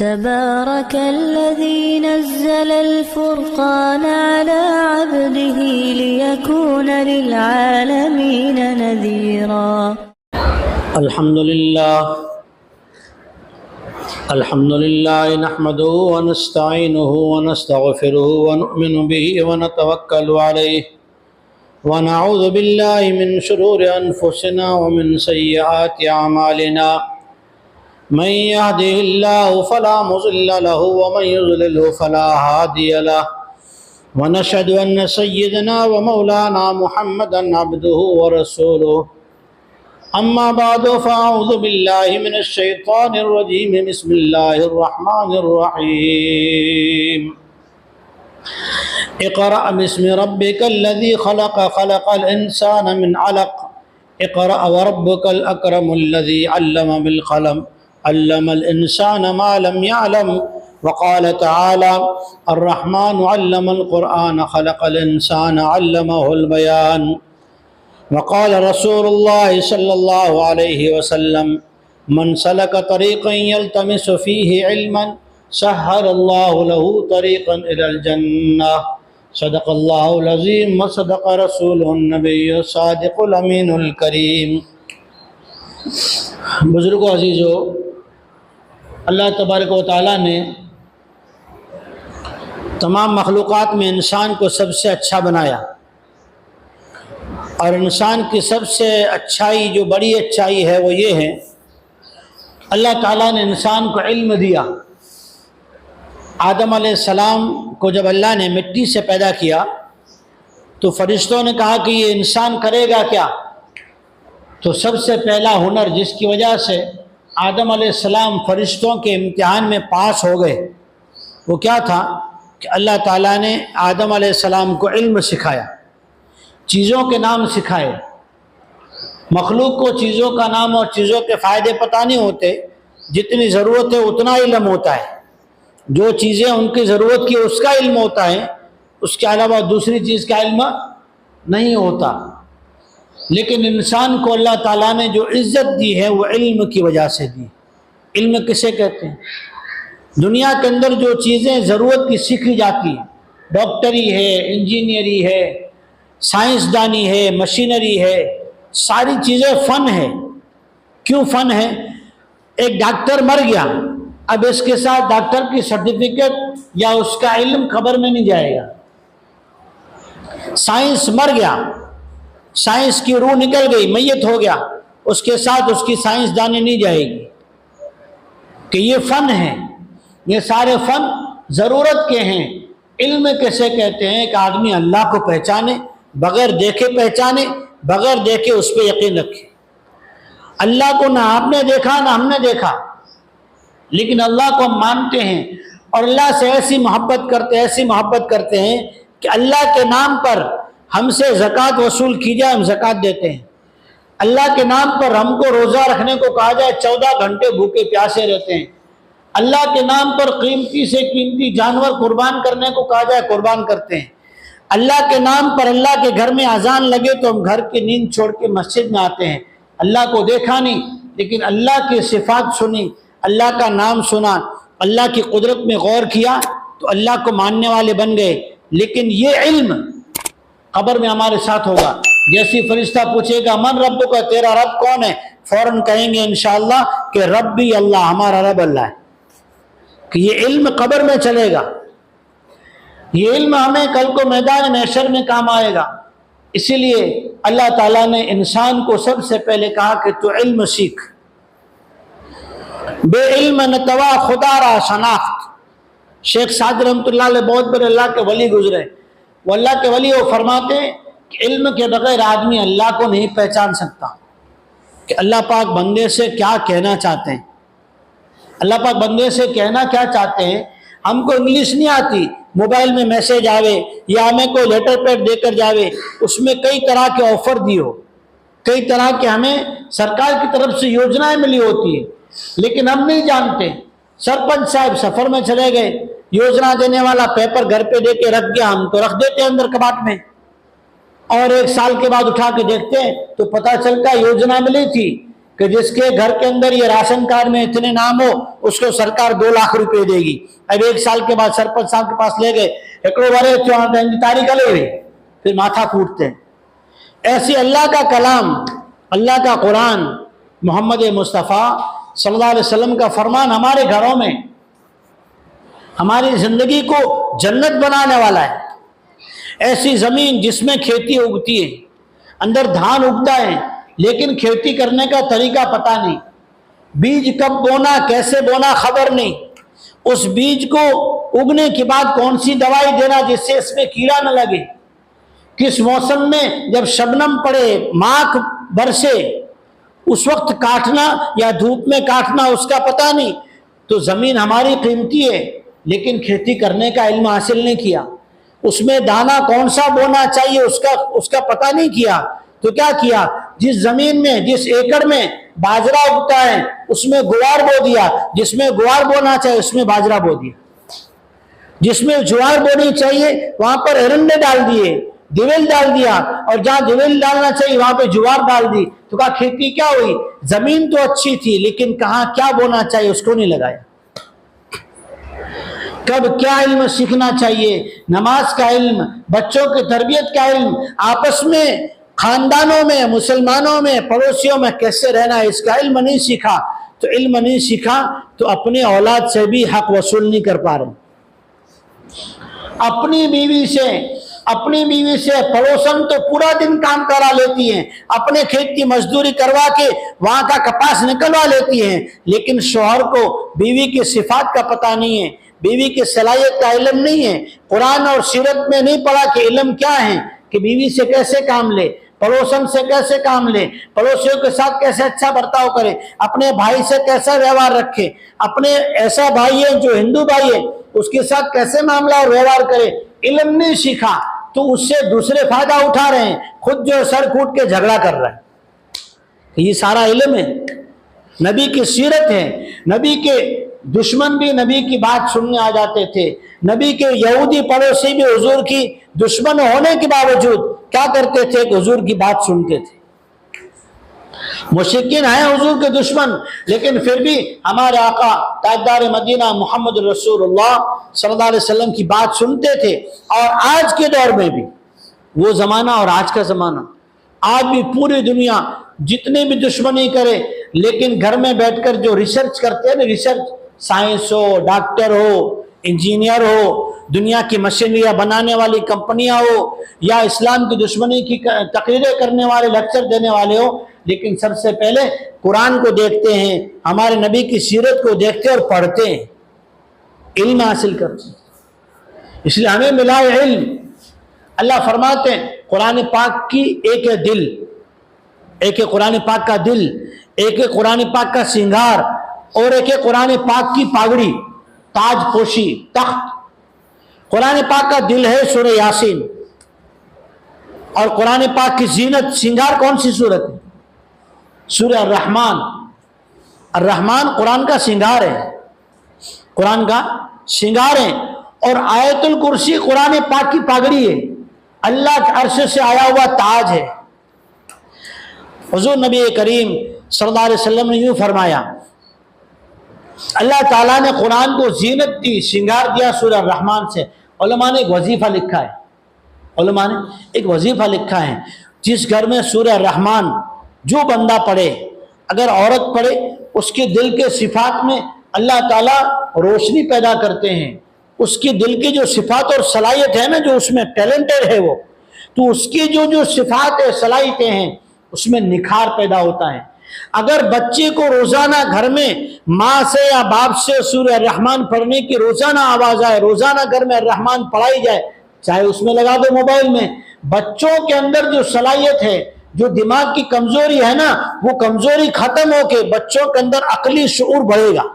تبارك الذي نزل الفرقان على عبده ليكون للعالمين نذيرا. الحمد لله نحمده ونستعينه ونستغفره ونؤمن به ونتوكل عليه ونعوذ بالله من شرور أنفسنا ومن سيئات أعمالنا من يهده الله فلا مضل له ومن يضلله فلا هادي له ونشهد أن سيدنا ومولانا محمدا عبده ورسوله. أما بعد فأعوذ بالله من الشيطان الرجيم. بسم الله الرحمن الرحيم. اقرأ باسم ربك الذي خلق الإنسان من علق اقرأ وربك الأكرم الذي علم بالقلم علم الإنسان ما لم يعلم. وقال تعالى الرحمن علم القرآن خلق الإنسان علمه البيان. وقال رسول الله صلى الله عليه وسلم من سلك طريقا يلتمس فيه علما سهل الله له طريقا إلى الجنة. صدق الله العظيم وصدق رسوله النبي الصادق الأمين الكريم. بزرگو عزیزو، اللہ تبارک و تعالیٰ نے تمام مخلوقات میں انسان کو سب سے اچھا بنایا، اور انسان کی سب سے اچھائی، جو بڑی اچھائی ہے وہ یہ ہے اللہ تعالیٰ نے انسان کو علم دیا. آدم علیہ السلام کو جب اللہ نے مٹی سے پیدا کیا تو فرشتوں نے کہا کہ یہ انسان کرے گا کیا؟ تو سب سے پہلا ہنر جس کی وجہ سے آدم علیہ السلام فرشتوں کے امتحان میں پاس ہو گئے، وہ کیا تھا کہ اللہ تعالیٰ نے آدم علیہ السلام کو علم سکھایا، چیزوں کے نام سکھائے. مخلوق کو چیزوں کا نام اور چیزوں کے فائدے پتہ نہیں ہوتے، جتنی ضرورت ہے اتنا علم ہوتا ہے. جو چیزیں ان کی ضرورت کی اس کا علم ہوتا ہے، اس کے علاوہ دوسری چیز کا علم نہیں ہوتا. لیکن انسان کو اللہ تعالیٰ نے جو عزت دی ہے وہ علم کی وجہ سے دی. علم کسے کہتے ہیں؟ دنیا کے اندر جو چیزیں ضرورت کی سیکھی جاتی ہیں، ڈاکٹری ہے، انجینئری ہے، سائنسدانی ہے، مشینری ہے، ساری چیزیں فن ہے. کیوں فن ہے؟ ایک ڈاکٹر مر گیا، اب اس کے ساتھ ڈاکٹر کی سرٹیفکیٹ یا اس کا علم قبر میں نہیں جائے گا. سائنس مر گیا، سائنس کی روح نکل گئی، میت ہو گیا، اس کے ساتھ اس کی سائنسدانی نہیں جائے گی. کہ یہ فن ہے، یہ سارے فن ضرورت کے ہیں. علم کیسے کہتے ہیں؟ کہ آدمی اللہ کو پہچانے، بغیر دیکھے پہچانے، بغیر دیکھے اس پہ یقین رکھے. اللہ کو نہ آپ نے دیکھا نہ ہم نے دیکھا، لیکن اللہ کو ہم مانتے ہیں اور اللہ سے ایسی محبت کرتے ہیں کہ اللہ کے نام پر ہم سے زکوٰۃ وصول کی جائے، ہم زکوٰۃ دیتے ہیں. اللہ کے نام پر ہم کو روزہ رکھنے کو کہا جائے، 14 گھنٹے بھوکے پیاسے رہتے ہیں. اللہ کے نام پر قیمتی سے قیمتی جانور قربان کرنے کو کہا جائے، قربان کرتے ہیں. اللہ کے نام پر اللہ کے گھر میں اذان لگے تو ہم گھر کی نیند چھوڑ کے مسجد میں آتے ہیں. اللہ کو دیکھا نہیں، لیکن اللہ کی صفات سنی، اللہ کا نام سنا، اللہ کی قدرت میں غور کیا تو اللہ کو ماننے والے بن گئے. لیکن یہ علم قبر میں ہمارے ساتھ ہوگا. جیسی فرشتہ پوچھے گا من رب کا، تیرا رب کون ہے؟ فوراً کہیں گے انشاءاللہ کہ رب بھی اللہ، ہمارا رب اللہ ہے. کہ یہ علم قبر میں چلے گا. یہ علم ہمیں کل کو میدان محشر میں کام آئے گا. اسی لیے اللہ تعالیٰ نے انسان کو سب سے پہلے کہا کہ تو علم سیکھ. بے علم نتوا خدا را شناخت. شیخ سعد رحمۃ اللہ علیہ بہت بڑے اللہ کے ولی گزرے. وہ اللہ کے ولی وہ فرماتے ہیں کہ علم کے بغیر آدمی اللہ کو نہیں پہچان سکتا کہ اللہ پاک بندے سے کیا کہنا چاہتے ہیں. اللہ پاک بندے سے کہنا کیا چاہتے ہیں. ہم کو انگلش نہیں آتی، موبائل میں میسیج آوے یا ہمیں کوئی لیٹر پیڈ دے کر جاوے، اس میں کئی طرح کے آفر دی ہو، کئی طرح کے ہمیں سرکار کی طرف سے یوجنائیں ملی ہوتی ہیں، لیکن ہم نہیں جانتے. سرپنچ صاحب سفر میں چلے گئے، یوجنا دینے والا پیپر گھر پہ دے کے رکھ گیا، ہم تو رکھ دیتے ہیں اندر کباٹ میں، اور 1 سال کے بعد اٹھا کے دیکھتے ہیں تو پتہ چلتا ہے یوجنا ملی تھی کہ جس کے گھر کے اندر یہ راشن کارڈ میں اتنے نام ہو اس کو سرکار 2 لاکھ روپے دے گی. اب 1 سال کے بعد سرپنچ صاحب کے پاس لے گئے, ایکڑوں بارے تاریخ لے گئے, پھر ماتھا کوٹتے ہیں. ایسی اللہ کا کلام, اللہ کا قرآن, محمد مصطفیٰ صلی اللہ علیہ وسلم کا فرمان ہمارے گھروں میں ہماری زندگی کو جنت بنانے والا ہے. ایسی زمین جس میں کھیتی اگتی ہے, اندر دھان اگتا ہے, لیکن کھیتی کرنے کا طریقہ پتہ نہیں, بیج کب بونا کیسے بونا خبر نہیں, اس بیج کو اگنے کے بعد کون سی دوائی دینا جس سے اس میں کیڑا نہ لگے, کس موسم میں جب شبنم پڑے ماکھ برسے اس وقت کاٹنا یا دھوپ میں کاٹنا اس کا پتہ نہیں. تو زمین ہماری قیمتی ہے لیکن کھیتی کرنے کا علم حاصل نہیں کیا, اس میں دانہ کون سا بونا چاہیے اس کا پتہ نہیں کیا. تو کیا کیا, جس زمین میں جس ایکڑ میں باجرہ اگتا ہے اس میں گوار بو دیا, جس میں گوار بونا چاہیے اس میں باجرہ بو دیا, جس میں جوار بونی چاہیے وہاں پر ایرنڈے ڈال دیے, دیویل ڈال دیا, اور جہاں دیویل ڈالنا چاہیے وہاں پہ جوار ڈال دی. تو کہا کھیتی کیا ہوئی, زمین تو اچھی تھی لیکن کہاں کیا بونا چاہیے اس کو نہیں لگایا. کب کیا علم سیکھنا چاہیے, نماز کا علم, بچوں کی تربیت کا علم, آپس میں خاندانوں میں مسلمانوں میں پڑوسیوں میں کیسے رہنا ہے اس کا علم نہیں سیکھا. تو علم نہیں سیکھا تو اپنی اولاد سے بھی حق وصول نہیں کر پا رہے. اپنی بیوی سے پڑوسن تو پورا دن کام کرا لیتی ہیں, اپنے کھیت کی مزدوری کروا کے وہاں کا کپاس نکلوا لیتی ہیں, لیکن شوہر کو بیوی کی صفات کا پتہ نہیں ہے, بیوی کی صلاحیت کا علم نہیں ہے. قرآن اور سیرت میں نہیں پڑھا کہ علم کیا ہے, کہ بیوی سے کیسے کام لے, پڑوسن سے کیسے کام لے, پڑوسیوں کے ساتھ کیسے اچھا برتاؤ کرے, اپنے بھائی سے کیسا ویوہار رکھے, اپنے ایسا بھائی ہے جو ہندو بھائی ہے اس کے ساتھ کیسے معاملہ اور ویوہار کرے. علم نہیں سیکھا تو اس سے دوسرے فائدہ اٹھا رہے ہیں, خود جو سر کوٹ کے جھگڑا کر رہا ہے. یہ سارا علم ہے, نبی کی سیرت ہے. نبی کے دشمن بھی نبی کی بات سننے آ جاتے تھے. نبی کے یہودی پڑوسی بھی حضور کی دشمن ہونے کے باوجود کیا کرتے تھے کہ حضور کی بات سنتے تھے. مشرکین ہیں حضور کے دشمن, لیکن پھر بھی ہمارے آقا تاجدار مدینہ محمد رسول اللہ صلی اللہ علیہ وسلم کی بات سنتے تھے. اور آج کے دور میں بھی وہ زمانہ اور آج کا زمانہ, آج بھی پوری دنیا جتنے بھی دشمنی کرے لیکن گھر میں بیٹھ کر جو ریسرچ کرتے ہیں نا, ریسرچ, سائنس ہو, ڈاکٹر ہو, انجینئر ہو, دنیا کی مشینریاں بنانے والی کمپنیاں ہو, یا اسلام کی دشمنی کی تقریریں کرنے والے لیکچر دینے والے ہو, لیکن سب سے پہلے قرآن کو دیکھتے ہیں, ہمارے نبی کی سیرت کو دیکھتے اور پڑھتے ہیں, علم حاصل کرتے ہیں. اس لیے ہمیں ملا ہے علم. اللہ فرماتے ہیں قرآن پاک کی ایک ہے دل, ایک ہے قرآن پاک کا دل, ایک ہے قرآن پاک کا سنگار, اور ایک ہے قرآن پاک کی پاگڑی, تاج پوشی, تخت. قرآن پاک کا دل ہے سورہ یاسین, اور قرآن پاک کی زینت سنگار کون سی صورت ہے؟ سورہ الرحمن. الرحمن قرآن کا سنگار ہے, قرآن کا سنگار ہے. اور آیت الکرسی قرآن پاک کی پاگڑی ہے, اللہ کے عرش سے آیا ہوا تاج ہے. حضور نبی کریم صلی اللہ علیہ وسلم نے یوں فرمایا, اللہ تعالیٰ نے قرآن کو زینت دی, سنگار دیا سورہ الرحمن سے. علماء نے ایک وظیفہ لکھا ہے, علماء نے ایک وظیفہ لکھا ہے, جس گھر میں سورہ الرحمن جو بندہ پڑھے, اگر عورت پڑھے, اس کے دل کے صفات میں اللہ تعالیٰ روشنی پیدا کرتے ہیں. اس کی دل کی جو صفات اور صلاحیت ہے نا, جو اس میں ٹیلنٹڈ ہے وہ, تو اس کی جو صفات ہے صلاحیتیں ہیں اس میں نکھار پیدا ہوتا ہے. اگر بچے کو روزانہ گھر میں ماں سے یا باپ سے سورہ الرحمن پڑھنے کی روزانہ آواز آئے, روزانہ گھر میں الرحمن پڑھائی جائے, چاہے اس میں لگا دو موبائل میں, بچوں کے اندر جو صلاحیت ہے, جو دماغ کی کمزوری ہے نا, وہ کمزوری ختم ہو کے بچوں کے اندر عقلی شعور بڑھے گا.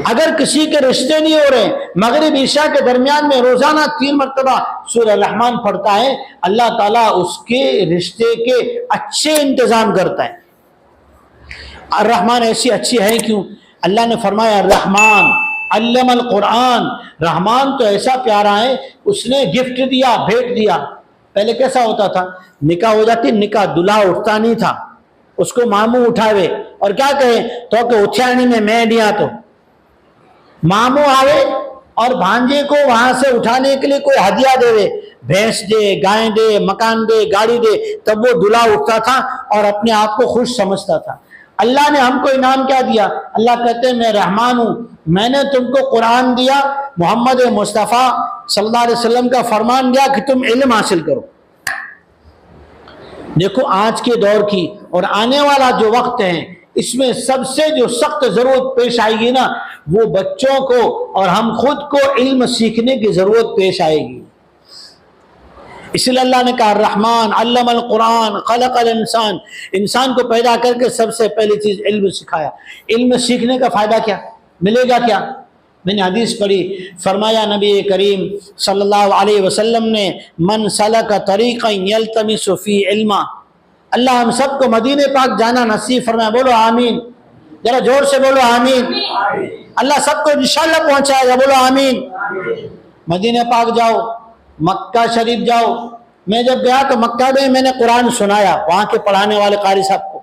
اگر کسی کے رشتے نہیں ہو رہے, مغرب عشاء کے درمیان میں روزانہ 3 مرتبہ سورہ الرحمن پڑھتا ہے, اللہ تعالیٰ اس کے رشتے کے اچھے انتظام کرتا ہے. الرحمن ایسی اچھی ہے کیوں؟ اللہ نے فرمایا الرحمن علم القرآن. رحمان تو ایسا پیارا ہے, اس نے گفٹ دیا, بھیٹ دیا. پہلے کیسا ہوتا تھا, نکاح ہو جاتی, نکاح دلہا اٹھتا نہیں تھا, اس کو ماموں اٹھاوے اور کیا کہے تو کہ اٹھیانی میں دیا تو ماموں آوے اور بھانجے کو وہاں سے اٹھانے کے لیے کوئی ہدیہ دے، بھینس دے، گائیں دے، مکان دے، گاڑی دے، تب وہ دلہا اٹھتا تھا اور اپنے آپ کو خوش سمجھتا تھا۔ اللہ نے ہم کو انعام کیا دیا؟ اللہ کہتے ہیں میں رحمان ہوں، میں نے تم کو قرآن دیا، محمد مصطفیٰ صلی اللہ علیہ وسلم کا فرمان دیا کہ تم علم حاصل کرو۔ دیکھو آج کے دور کی اور آنے والا جو وقت ہے، اس میں سب سے جو سخت ضرورت پیش آئے گی نا، وہ بچوں کو اور ہم خود کو علم سیکھنے کی ضرورت پیش آئے گی۔ اس لیے اللہ نے کہا الرحمن علم القرآن خلق الانسان، انسان کو پیدا کر کے سب سے پہلی چیز علم سکھایا۔ علم سیکھنے کا فائدہ کیا ملے گا؟ کیا میں نے حدیث پڑھی، فرمایا نبی کریم صلی اللہ علیہ وسلم نے من سلک طریقا یلتمس فی علما، اللہ ہم سب کو مدینہ پاک جانا نصیب فرمائے، بولو آمین، ذرا زور سے بولو آمین۔ اللہ سب کو انشاءاللہ پہنچائے گا، بولو آمین۔ مدینہ پاک جاؤ، مکہ شریف جاؤ۔ میں جب گیا تو مکہ میں نے قرآن سنایا وہاں کے پڑھانے والے قاری صاحب کو۔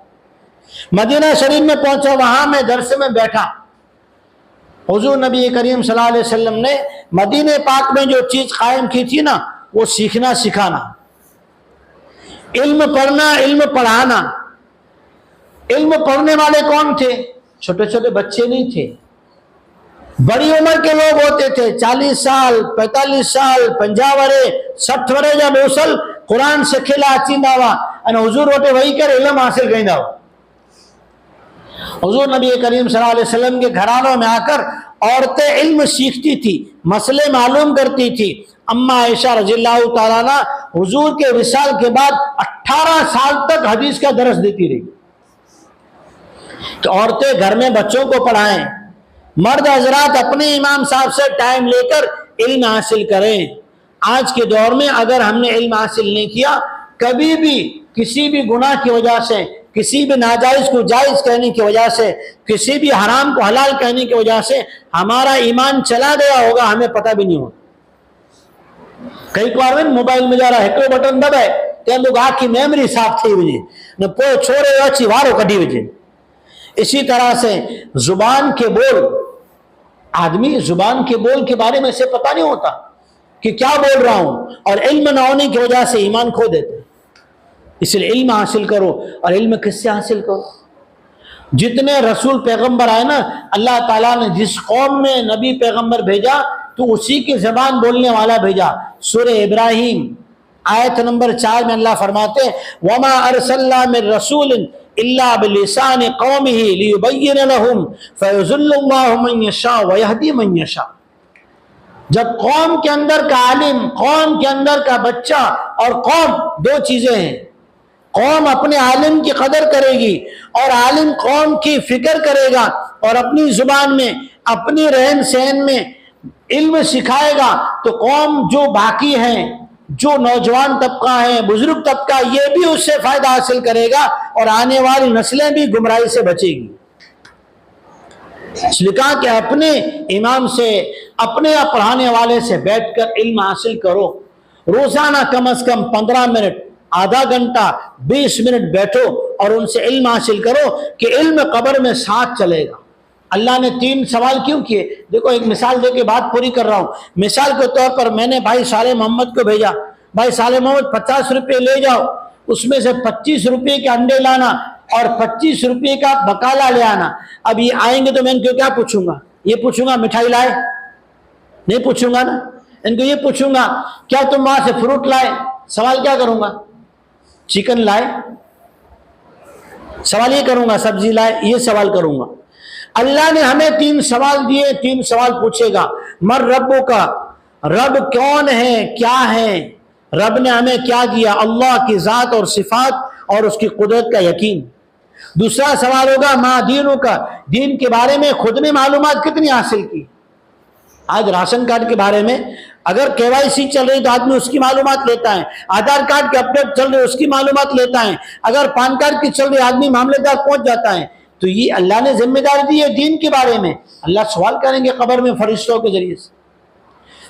مدینہ شریف میں پہنچا، وہاں میں درس میں بیٹھا، حضور نبی کریم صلی اللہ علیہ وسلم نے مدینہ پاک میں جو چیز قائم کی تھی نا، وہ سیکھنا سکھانا، علم پڑھنا، علم پڑھانا۔ علم پڑھنے والے کون تھے؟ چھوٹے چھوٹے بچے نہیں تھے، بڑی عمر کے لوگ ہوتے تھے، 40 سال 45 سال 50 ورے 60 ورے جب اوصل قرآن سے کھلا چیندا ہوا ان حضور ہوتے وہی کر علم حاصل کرنا ہو۔ حضور نبی کریم صلی اللہ علیہ وسلم کے گھرانوں میں آ کر عورتیں علم سیکھتی تھی، مسئلے معلوم کرتی تھی۔ اما عائشہ رضی اللہ تعالیٰ عنہ حضور کے وصال کے بعد 18 سال تک حدیث کا درس دیتی رہی۔ تو عورتیں گھر میں بچوں کو پڑھائیں، مرد حضرات اپنے امام صاحب سے ٹائم لے کر علم حاصل کریں۔ آج کے دور میں اگر ہم نے علم حاصل نہیں کیا، کبھی بھی کسی بھی گناہ کی وجہ سے، کسی بھی ناجائز کو جائز کہنے کی وجہ سے، کسی بھی حرام کو حلال کہنے کی وجہ سے ہمارا ایمان چلا گیا ہوگا، ہمیں پتہ بھی نہیں ہوگا۔ کئی بار موبائل میں جا رہا ہے، کوئی بٹن دبائے کہ لوگ آ کی میموری صاف تھی وجہ نہ پو چھوڑے اچھی وارو کٹی وجہ۔ اسی طرح سے زبان کے بول، آدمی زبان کے بول کے بارے میں اسے پتہ نہیں ہوتا کہ کیا بول رہا ہوں، اور علم نہ ہونے کی وجہ سے ایمان کھو دیتے۔ اس لیے علم حاصل کرو، اور علم کس سے حاصل کرو؟ جتنے رسول پیغمبر آئے نا، اللہ تعالیٰ نے جس قوم میں نبی پیغمبر بھیجا تو اسی کی زبان بولنے والا بھیجا۔ سورہ ابراہیم آیت نمبر 4 میں اللہ فرماتے وَمَا أَرْسَلْنَا مِن رَّسُولٍ إِلَّا بِلِسَانِ قَوْمِهِ لِيُبَيِّنَ لَهُمْ فَيُضِلُّ اللَّهُ مَن يَشَاءُ وَيَهْدِي مَن يَشَاءُ۔ جب قوم کے اندر کا عالم، قوم کے اندر کا بچہ، اور قوم دو چیزیں ہیں، قوم اپنے عالم کی قدر کرے گی اور عالم قوم کی فکر کرے گا اور اپنی زبان میں، اپنی رہن سہن میں علم سکھائے گا، تو قوم جو باقی ہیں، جو نوجوان طبقہ ہے، بزرگ طبقہ، یہ بھی اس سے فائدہ حاصل کرے گا اور آنے والی نسلیں بھی گمراہی سے بچے گی۔ اس لیے کہا کہ اپنے امام سے، اپنے پڑھانے والے سے بیٹھ کر علم حاصل کرو۔ روزانہ کم از کم 15 منٹ، آدھا گھنٹہ، 20 منٹ بیٹھو اور ان سے علم حاصل کرو کہ علم قبر میں ساتھ چلے گا۔ اللہ نے 3 سوال کیوں کیے؟ دیکھو ایک مثال دے کے بات پوری کر رہا ہوں۔ مثال کے طور پر میں نے بھائی صالح محمد کو بھیجا، بھائی صالح محمد 50 روپے لے جاؤ، اس میں سے 25 روپے کے انڈے لانا اور 25 روپے کا بکالا لے آنا۔ اب یہ آئیں گے تو میں ان کو کیا پوچھوں گا؟ یہ پوچھوں گا مٹھائی لائے؟ نہیں پوچھوں گا نا۔ ان کو یہ پوچھوں گا کیا تم وہاں سے فروٹ لائے؟ سوال کیا کروں گا؟ چکن لائے؟ سوال یہ کروں گا سبزی لائے؟ یہ سوال کروں گا۔ اللہ نے ہمیں 3 سوال دیے، 3 سوال پوچھے گا۔ مر ربو کا، رب کون ہے، کیا ہے؟ رب نے ہمیں کیا دیا؟ اللہ کی ذات اور صفات اور اس کی قدرت کا یقین۔ دوسرا سوال ہوگا ما دینوں کا، دین کے بارے میں خود نے معلومات کتنی حاصل کی؟ آج راشن کارڈ کے بارے میں اگر KYC چل رہی تو آدمی اس کی معلومات لیتا ہے، آدھار کارڈ کے اپڈیٹ چل رہے اس کی معلومات لیتا ہے، اگر پان کارڈ کی چل رہی آدمی معاملے دار پہنچ جاتا ہے۔ تو یہ اللہ نے ذمہ داری دی ہے دین کے بارے میں۔ اللہ سوال کریں گے قبر میں فرشتوں کے ذریعے سے۔